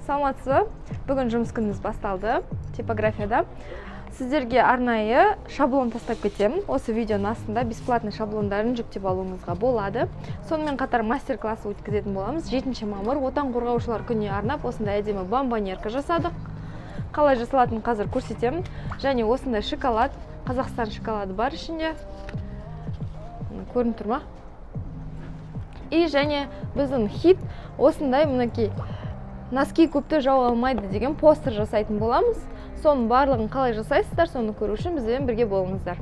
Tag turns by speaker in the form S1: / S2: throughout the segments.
S1: Саламатсыз ба? Бүгін жұмыс күніміз басталды типографияда. Сіздерге арнайы шаблон тастап кетемін. Осы видеоның астында бесплатный шаблондарын жүктеп алуыңызға болады. Сонымен қатар мастер-класс өткізетін боламыз. 7 мамыр отан қорғаушылар күніне арнап осындай әдемі бомбоньерка жасадық. Қалай жасалатынын қазір көрсетемін. Және осындай шоколад, Қазақстан шоколады бар ішінде. Көрініп тұр ма? И және біздің хит осындай мінекей носки көпті жауа алмайды деген постер жасайтын боламыз. Соның барлығын қалай жасайсыздар, соны көру үшін бізбен бірге болыңыздар.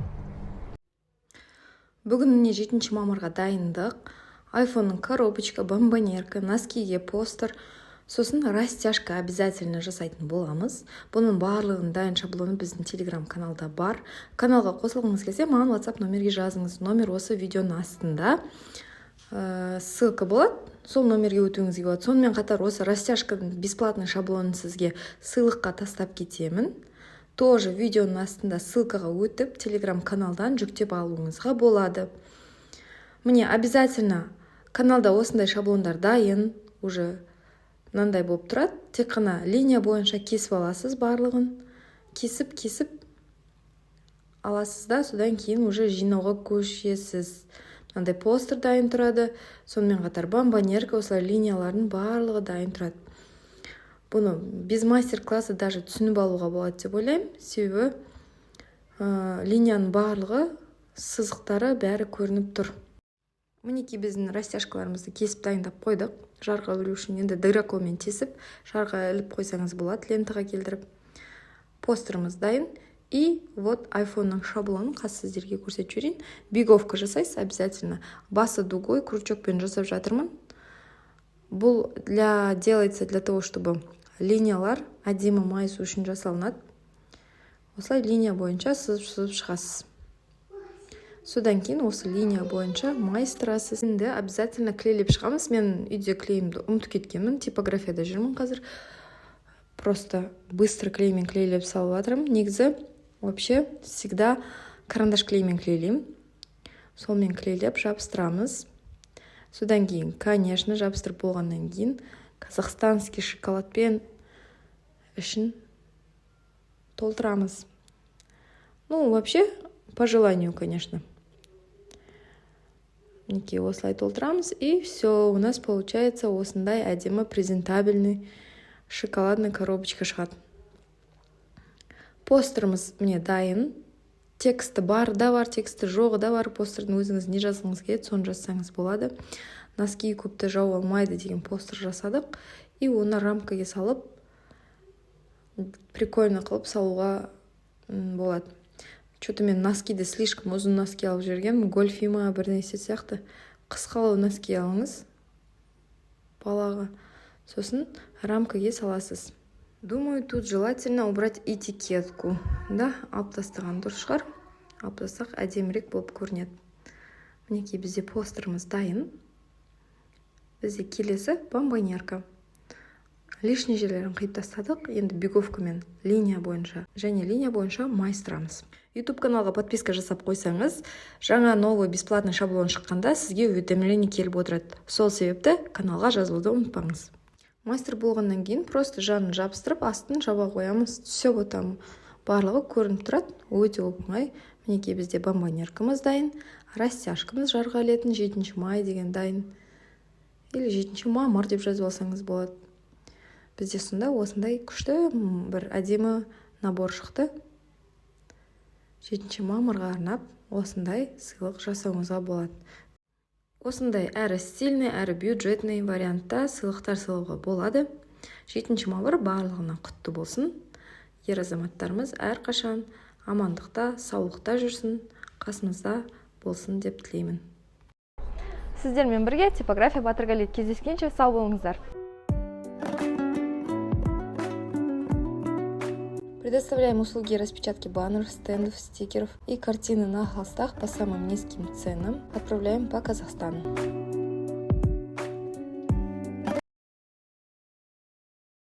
S1: Бүгін міне 7 мамырға дайындық. Айфонның коробочка, бомбоньерка, носкиге постер, сосын растяжка обязательно жасайтын боламыз. Бұның барлығын дайын шаблоны біздің телеграм-каналда бар. Каналға қосылғыңыз келсе, маған WhatsApp номерге жазыңыз. Номер осы видеоның астында. Ссылка болады, сол номерге өтуіңізге болады. Сонымен қатар осы растяжканың бесплатный шаблонын сізге сыйлыққа тастап кетемін. Тоже видеоның астында ссылкаға өтіп, телеграм-каналдан жүктеп алуыңызға болады. Міне, обязательно каналда осындай шаблондар дайын, уже мынандай болып тұрады. Тек қана линия бойынша кесіп аласыз барлығын. Кесіп аласыз да, содан кейін уже жинауға көшесіз. Мынандай постер дайын тұрады. Сонымен қатар бомбоньерка, осылай линиялардың барлығы дайын тұрады. Бұны без мастер-классы даже түсініп алуға болады деп ойлаймын. Себебі линияның барлығы, сызықтары бәрі көрініп тұр. Мінекей біздің растяжкаларымызды кесіп дайындап қойдық. Жарға ілу үшін енді дыраколмен тесіп, жарға іліп қойсаңыз болады, лентаға келдіріп. Постеріміз дайын. И вот айфонның шаблонын қазір сіздерге көрсетіп жіберейін. Биговка жасайсыз обязательно. Басы дугой крючокпен жасап жатырмын. Бұл делается для того, чтобы линиялар әдемі майысу үшін жасалынады. Осылай линия бойынша сызып шығасыз. Содан кейін осы линия бойынша майыстырасыз. Енді обязательно клейлеп шығамыз. Мен үйде клейімді ұмытып кеткенмін. Типографияда жүрмін қазір. Просто быстро клеймен клейлеп салып жатырмын. Негізі вообще всегда карандаш клеймен клейлеймін. Солмен клейлеп жабыстырамыз. Содан кейін, конечно, жабыстырып болғаннан кейін казахстанский шоколадпен ішін толтырамыз. Ну, вообще, по желанию, конечно. Мінекей осылай толтырамыз, и все, у нас получается осындай әдемі презентабельный шоколадный коробочка шығады. Постеріміз міне дайын. Тексті бар да бар, тексті жоғы да бар. Постердің өзіңіз не жазғыңыз келеді, соны жазсаңыз болады. Носки көпті жауа алмайды деген постер жасадық. И оны рамкаға салып, прикольно қылып салуға болады. Что-то мен носкиді слишком ұзын носки алып жүрген, гольфима бірнәрсе сияқты. Қысқалау носки алыңыз балаға. Сосын рамкаға саласыз. Думаю, тут желательно убрать этикетку. Да, алып тастаған дұрыс шығар. Алып тастақ әдемірек болып көрінеді. Мінекей бізде постеріміз дайын. Бізде келесі бомбоньерка. Лишний жерлерін қиып тастадық. Енді биговкамен линия бойынша және линия бойынша майыстырамыз. YouTube каналға подписка жасап қойсаңыз, жаңа новый бесплатный шаблон шыққанда сізге уведомление келіп отырады. Сол себепті каналға жазылуды ұмытпаңыз. Мастер болғаннан кейін просто жанын жабыстырып, астын жаба қоямыз. Все вот там барлығы көрініп тұрады. Өте оңай. Мінекей бізде бомбоньеркамыз дайын, растяжкамыз жарға ілетін 7 май деген дайын. Или 7 мамыр деп жазып алсаңыз болады. Бізде сонда осындай күшті бір әдемі набор шықты. 7 мамырға арнап осындай сыйлық жасауыңызға болады. Осындай әрі стильный, әрі бюджетный вариантта сыйлықтар сыйлауға болады. 7 мамыр барлығына құтты болсын. Ер азаматтарымыз әрқашан амандықта, саулықта жүрсін, қасымызда болсын деп тілеймін. Сіздермен бірге типография Батырғали. Кездескенше сау болыңыздар. Предоставляем услуги распечатки баннеров, стендов, стикеров и картины на холстах по самым низким ценам. Отправляем по Казахстану.